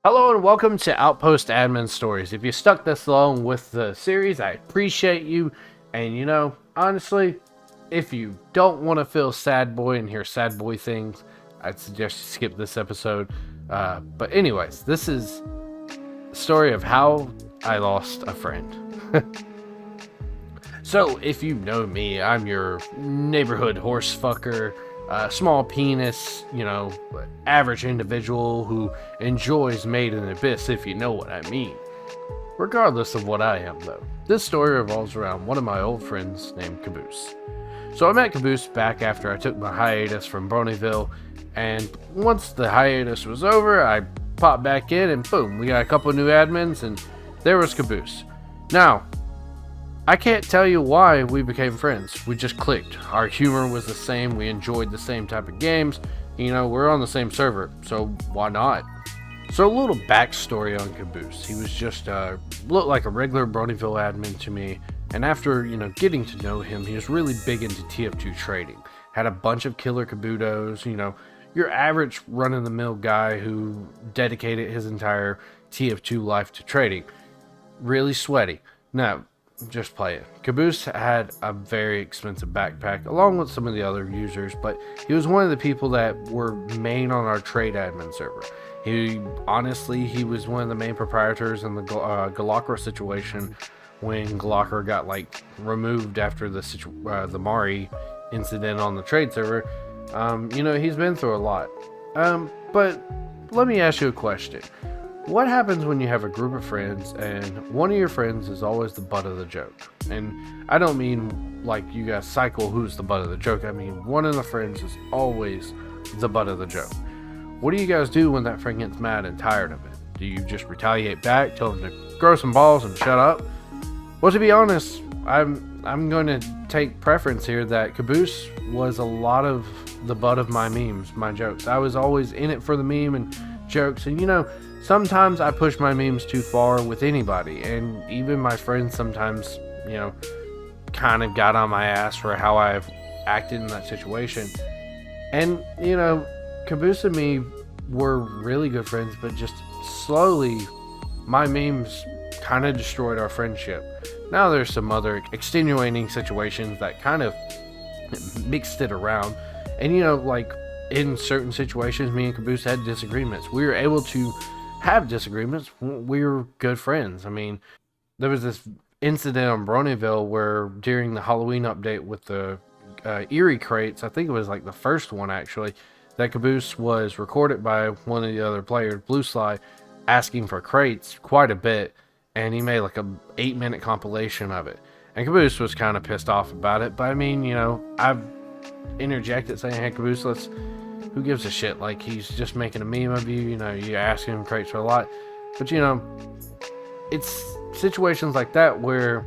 Hello and welcome to Outpost Admin Stories. If you stuck this long with the series, I appreciate you. And honestly, if you don't want to feel sad boy and hear sad boy things, I'd suggest you skip this episode. But anyways, this is the story of how I lost a friend. So if you know me, I'm your neighborhood horse fucker. Small penis, average individual who enjoys Made in the Abyss, if you know what I mean. Regardless of what I am, though, this story revolves around one of my old friends named Caboose. So I met Caboose back after I took my hiatus from Bronyville, and once the hiatus was over, I popped back in, and boom, we got a couple new admins, and there was Caboose. Now, I can't tell you why we became friends. We just clicked. Our humor was the same. We enjoyed the same type of games. We're on the same server, so why not? So a little backstory on Caboose. He was just looked like a regular Bronyville admin to me. And after, getting to know him, he was really big into TF2 trading. Had a bunch of killer Kabutos, your average run-of-the-mill guy who dedicated his entire TF2 life to trading. Really sweaty. Now, just play it. Caboose had a very expensive backpack along with some of the other users, but he was one of the people that were main on our trade admin server. He was one of the main proprietors in the Galakra situation when Galakra got removed after the Mari incident on the trade server. He's been through a lot. But let me ask you a question. What happens when you have a group of friends and one of your friends is always the butt of the joke? And I don't mean like you guys cycle who's the butt of the joke. I mean one of the friends is always the butt of the joke. What do you guys do when that friend gets mad and tired of it? Do you just retaliate back, tell them to grow some balls and shut up? Well, to be honest, I'm going to take preference here that Caboose was a lot of the butt of my memes, my jokes. I was always in it for the meme and jokes, and sometimes I push my memes too far with anybody, and even my friends sometimes, kind of got on my ass for how I've acted in that situation. And, Caboose and me were really good friends, but just slowly, my memes kind of destroyed our friendship. Now there's some other extenuating situations that kind of mixed it around. And, in certain situations, me and Caboose had disagreements. We were able to have disagreements. We were good friends. I mean, there was this incident on Bronyville where during the Halloween update with the Eerie crates, I think it was the first one actually, that Caboose was recorded by one of the other players, Blue Sly, asking for crates quite a bit, and he made a 8-minute compilation of it. And Caboose was kind of pissed off about it, but I mean, I've interjected saying, hey Caboose, who gives a shit? He's just making a meme of you, you're asking him crates for a lot. But, it's situations like that where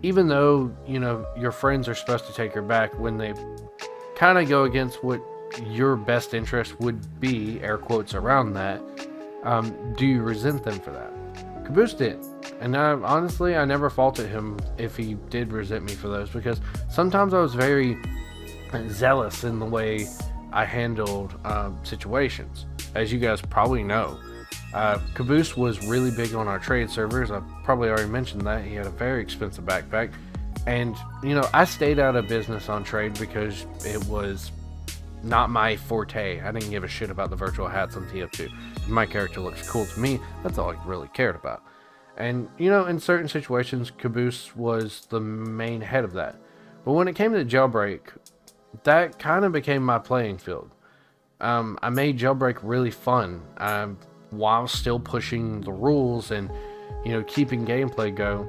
even though, your friends are supposed to take your back, when they kind of go against what your best interest would be, air quotes around that, do you resent them for that? Caboose did. And honestly, I never faulted him if he did resent me for those, because sometimes I was very zealous in the way I handled situations. As you guys probably know, Caboose was really big on our trade servers. I probably already mentioned that. He had a very expensive backpack. And, I stayed out of business on trade because it was not my forte. I didn't give a shit about the virtual hats on TF2. If my character looks cool to me, that's all I really cared about. And, in certain situations, Caboose was the main head of that. But when it came to jailbreak, that kind of became my playing field. I made jailbreak really fun while still pushing the rules and, keeping gameplay go.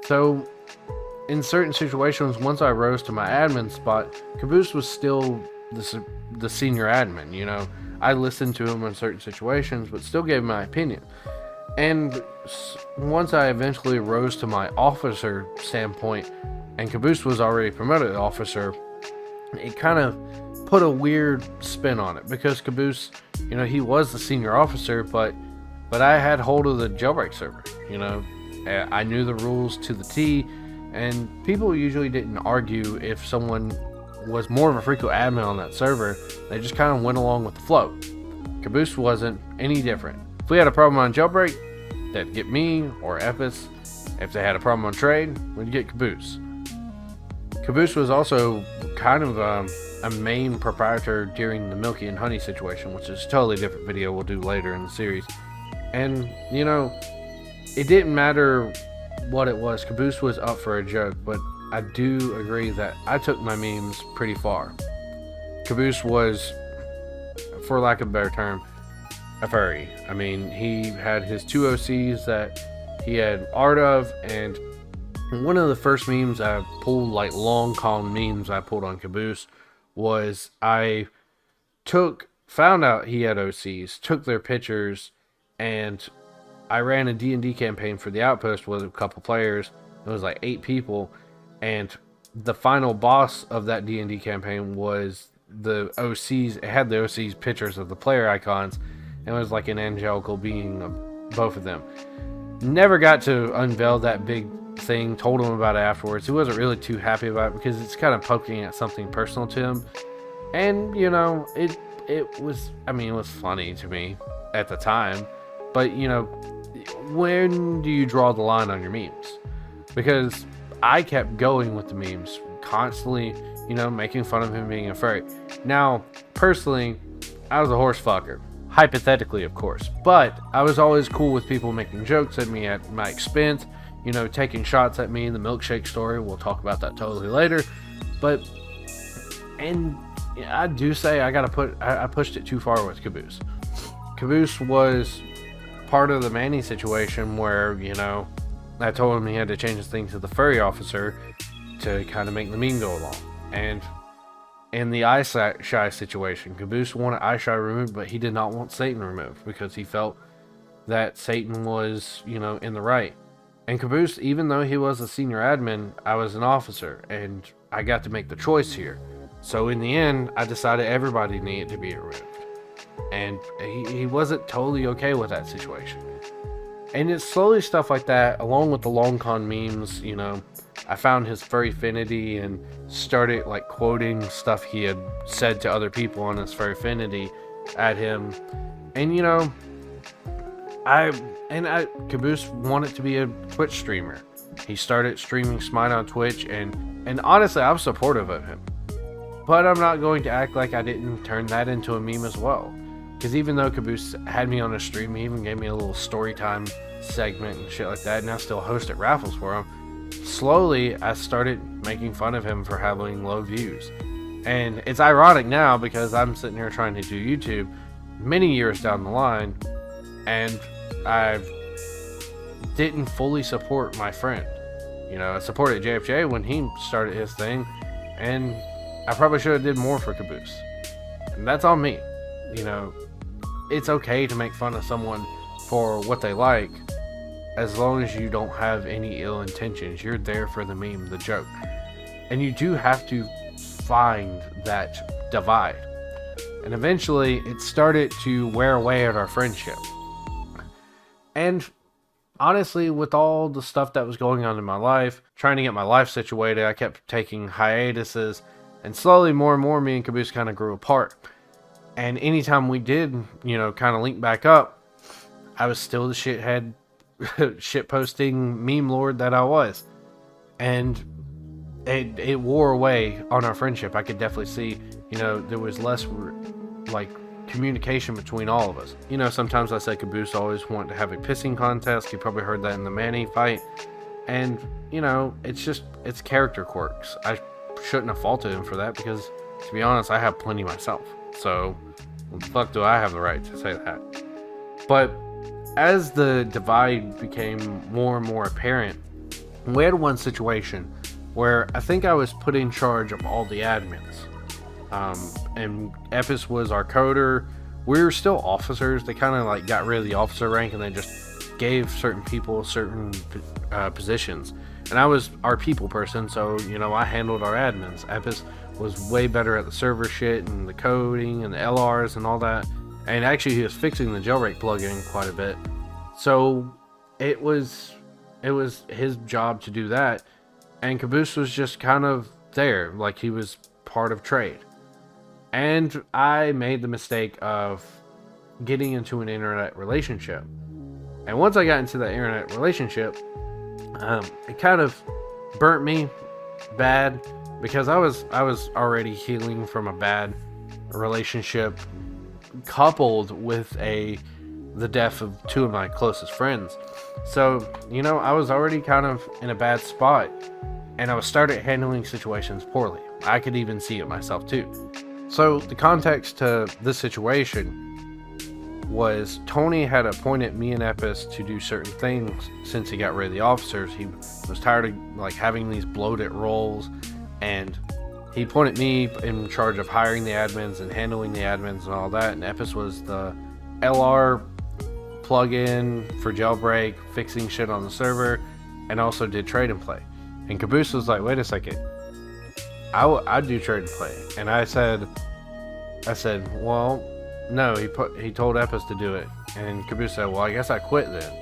So, in certain situations, once I rose to my admin spot, Caboose was still the senior admin. I listened to him in certain situations, but still gave my opinion. And once I eventually rose to my officer standpoint, and Caboose was already promoted to officer, it kind of put a weird spin on it, because Caboose, he was the senior officer, but I had hold of the jailbreak server. I knew the rules to the T, and people usually didn't argue if someone was more of a frequent admin on that server. They just kind of went along with the flow. Caboose wasn't any different. If we had a problem on jailbreak, they'd get me or Epis. If they had a problem on trade, we'd get Caboose. Caboose was also kind of a main proprietor during the Milky and Honey situation, which is a totally different video we'll do later in the series. And, you know, it didn't matter what it was. Caboose was up for a joke, but I do agree that I took my memes pretty far. Caboose was, for lack of a better term, a furry. I mean, he had his 2 OCs that he had art of, and one of the first memes I pulled, like long con memes I pulled on Caboose, was I found out he had OCs, took their pictures, and I ran a D&D campaign for the Outpost with a couple players. It was like 8 people, and the final boss of that D&D campaign was the OCs. It had the OCs pictures of the player icons, and it was like an angelical being of both of them. Never got to unveil that big thing, told him about it afterwards. He wasn't really too happy about it because it's kind of poking at something personal to him. And, you know, it was, I mean, it was funny to me at the time. But, you know, when do you draw the line on your memes? Because I kept going with the memes, constantly, you know, making fun of him being a furry. Now, personally, I was a horse fucker. Hypothetically, of course. But I was always cool with people making jokes at me at my expense, you know, taking shots at me in the milkshake story. We'll talk about that totally later. But, and I do say I pushed it too far with Caboose. Caboose was part of the Manny situation where, you know, I told him he had to change his thing to the furry officer to kind of make the meme go along. And in the Eye-Shy situation, Caboose wanted Eye-Shy removed, but he did not want Satan removed because he felt that Satan was, you know, in the right. And Caboose, even though he was a senior admin, I was an officer, and I got to make the choice here. So in the end, I decided everybody needed to be removed. And he wasn't totally okay with that situation. And it's slowly stuff like that, along with the long con memes, you know, I found his furry affinity and started like quoting stuff he had said to other people on his furry affinity at him. And, you know, Caboose wanted to be a Twitch streamer. He started streaming Smite on Twitch, and honestly, I was supportive of him. But I'm not going to act like I didn't turn that into a meme as well. Because even though Caboose had me on a stream, he even gave me a little story time segment and shit like that, and I still hosted raffles for him. Slowly, I started making fun of him for having low views. And it's ironic now because I'm sitting here trying to do YouTube many years down the line, and I didn't fully support my friend. You know, I supported JFJ when he started his thing, and I probably should have did more for Caboose. And that's on me. You know, it's okay to make fun of someone for what they like, as long as you don't have any ill intentions. You're there for the meme, the joke. And you do have to find that divide. And eventually, it started to wear away at our friendship. And honestly, with all the stuff that was going on in my life, trying to get my life situated, I kept taking hiatuses, and slowly more and more me and Caboose kind of grew apart. And anytime we did, you know, kind of link back up, I was still the shithead, shitposting meme lord that I was. And it wore away on our friendship. I could definitely see, you know, there was less, like, communication between all of us. You know, sometimes I said Caboose always wanted to have a pissing contest. You probably heard that in the Manny fight. And, you know, it's character quirks. I shouldn't have faulted him for that because, to be honest, I have plenty myself. So, what the fuck do I have the right to say that? But as the divide became more and more apparent, we had one situation where I think I was put in charge of all the admins. And Epis was our coder. We were still officers. They kind of like got rid of the officer rank and they just gave certain people certain positions. And I was our people person, so, you know, I handled our admins. Epis was way better at the server shit and the coding and the LRs and all that. And actually, he was fixing the jailbreak plugin quite a bit. So it was his job to do that. And Caboose was just kind of there, like he was part of trade. And I made the mistake of getting into an internet relationship. And once I got into that internet relationship, it kind of burnt me bad because I was already healing from a bad relationship, coupled with the death of two of my closest friends. So, I was already kind of in a bad spot, and I was started handling situations poorly. I could even see it myself too. So the context to this situation was Tony had appointed me and Epis to do certain things since he got rid of the officers. He was tired of having these bloated roles, and he appointed me in charge of hiring the admins and handling the admins and all that. And Epis was the LR plugin for jailbreak, fixing shit on the server, and also did trade and play. And Caboose was like, wait a second, I do trade and play. And I said, well, no, he told Epis to do it. And Caboose said, well, I guess I quit then.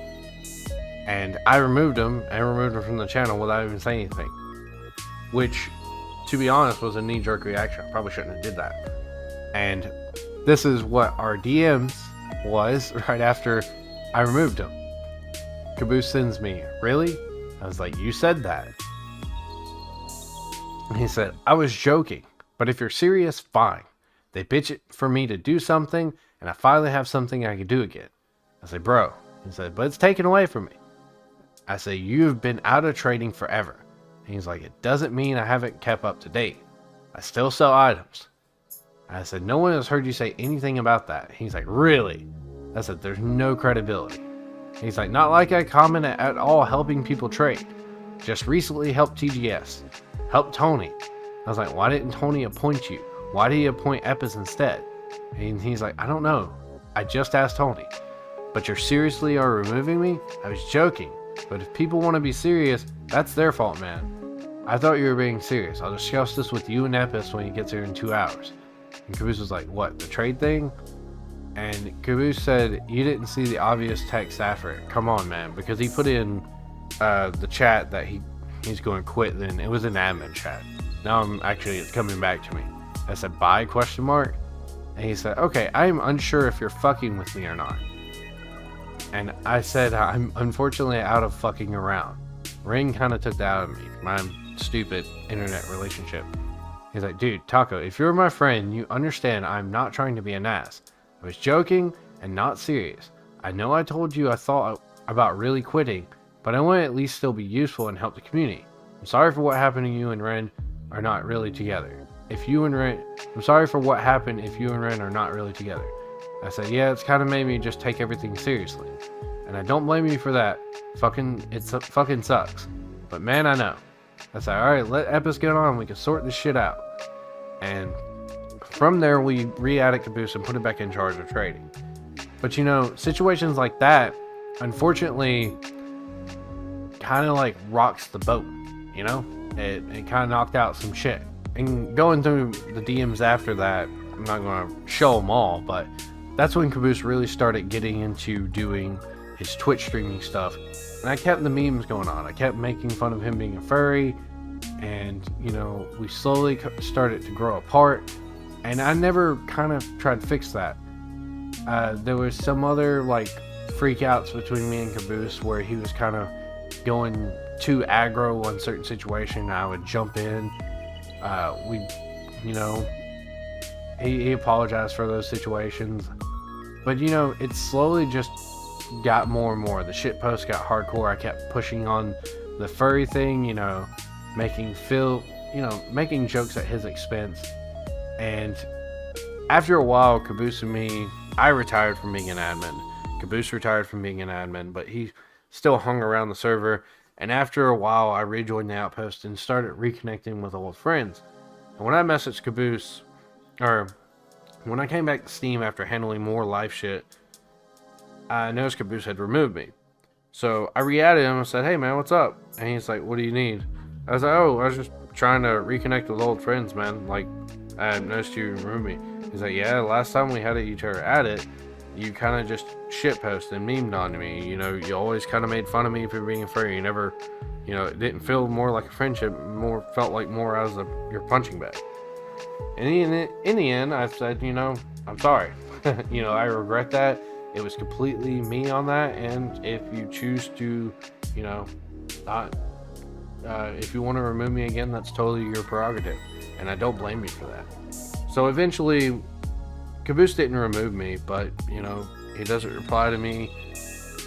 And I removed him from the channel without even saying anything. Which, to be honest, was a knee-jerk reaction. I probably shouldn't have did that. And this is what our DMs was right after I removed him. Caboose sends me, really? I was like, you said that. And he said, I was joking, but if you're serious, fine. They bitch it for me to do something, and I finally have something I can do again. I said, bro. He said, but it's taken away from me. I said, you've been out of trading forever. And he's like, it doesn't mean I haven't kept up to date. I still sell items. I said, no one has heard you say anything about that. He's like, really? I said, there's no credibility. He's like, not like I commented at all helping people trade. Just recently helped TGS. Helped Tony. I was like, why didn't Tony appoint you? Why did he appoint Epis instead? And he's like, I don't know. I just asked Tony. But you seriously are removing me? I was joking. But if people want to be serious, that's their fault, man. I thought you were being serious. I'll discuss this with you and Epis when he gets here in 2 hours. And Caboose was like, what, the trade thing? And Caboose said, you didn't see the obvious text after it. Come on, man. Because he put in the chat that he's going to quit. Then it was an admin chat. Now it's coming back to me. I said, bye, question mark? And he said, okay, I am unsure if you're fucking with me or not. And I said, I'm unfortunately out of fucking around. Ring kind of took that out of me. My stupid internet relationship. He's like, dude, Taco, if you're my friend, you understand I'm not trying to be an ass. I was joking and not serious. I know I told you I thought about really quitting, but I want to at least still be useful and help the community. I'm sorry for what happened to you and Ren are not really together. I'm sorry for what happened if you and Ren are not really together. I said, yeah, it's kind of made me just take everything seriously. And I don't blame you for that. It fucking sucks. But man, I know. I said, alright, let Epis get on, we can sort this shit out. And from there, we re-added Caboose and put it back in charge of trading. But situations like that, unfortunately, kind of rocks the boat, It kind of knocked out some shit. And going through the DMs after that, I'm not going to show them all, but that's when Caboose really started getting into doing his Twitch streaming stuff. And I kept the memes going on. I kept making fun of him being a furry. And, we slowly started to grow apart. And I never kind of tried to fix that. There was some other, freakouts between me and Caboose where he was kind of going too aggro on certain situation. I would jump in. He apologized for those situations. But, it slowly just got more and more. The shit posts got hardcore. I kept pushing on the furry thing, making jokes at his expense. And after a while, Caboose and me, I retired from being an admin. Caboose retired from being an admin, but he still hung around the server. And after a while, I rejoined the Outpost and started reconnecting with old friends. And when I messaged Caboose, or when I came back to Steam after handling more life shit, I noticed Caboose had removed me. So I re-added him and said, hey man, what's up? And he's like, what do you need? I was like, oh, I was just trying to reconnect with old friends, man. I noticed you removed me. He's like, yeah, last time we had each other at it, you kind of just shitposted and memed on me. You always kind of made fun of me for being a furry. You never, it didn't feel more like a friendship. Felt like more as your punching bag. And in the end, I said, I'm sorry. I regret that. It was completely me on that. And if you choose to, not, if you want to remove me again, that's totally your prerogative. And I don't blame you for that. So eventually, Caboose didn't remove me, but, he doesn't reply to me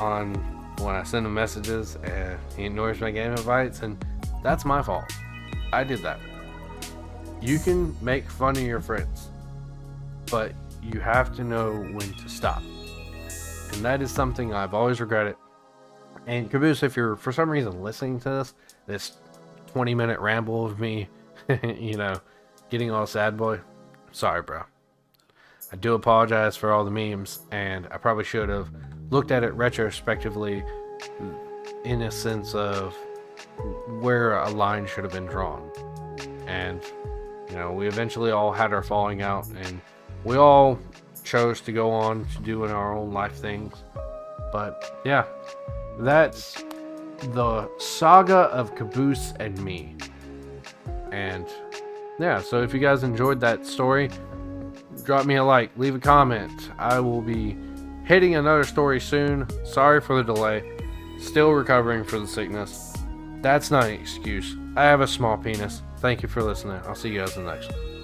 on when I send him messages, and he ignores my game invites, and that's my fault. I did that. You can make fun of your friends, but you have to know when to stop. And that is something I've always regretted. And Caboose, if you're for some reason listening to this 20-minute ramble of me, getting all sad boy, sorry, bro. I do apologize for all the memes, and I probably should have looked at it retrospectively in a sense of where a line should have been drawn. And, we eventually all had our falling out, and we all chose to go on to doing our own life things. But, yeah, that's the saga of Caboose and me. And, yeah, so if you guys enjoyed that story, drop me a like, leave a comment. I will be hitting another story soon. Sorry for the delay. Still recovering for the sickness. That's not an excuse. I have a small penis. Thank you for listening. I'll see you guys in the next one.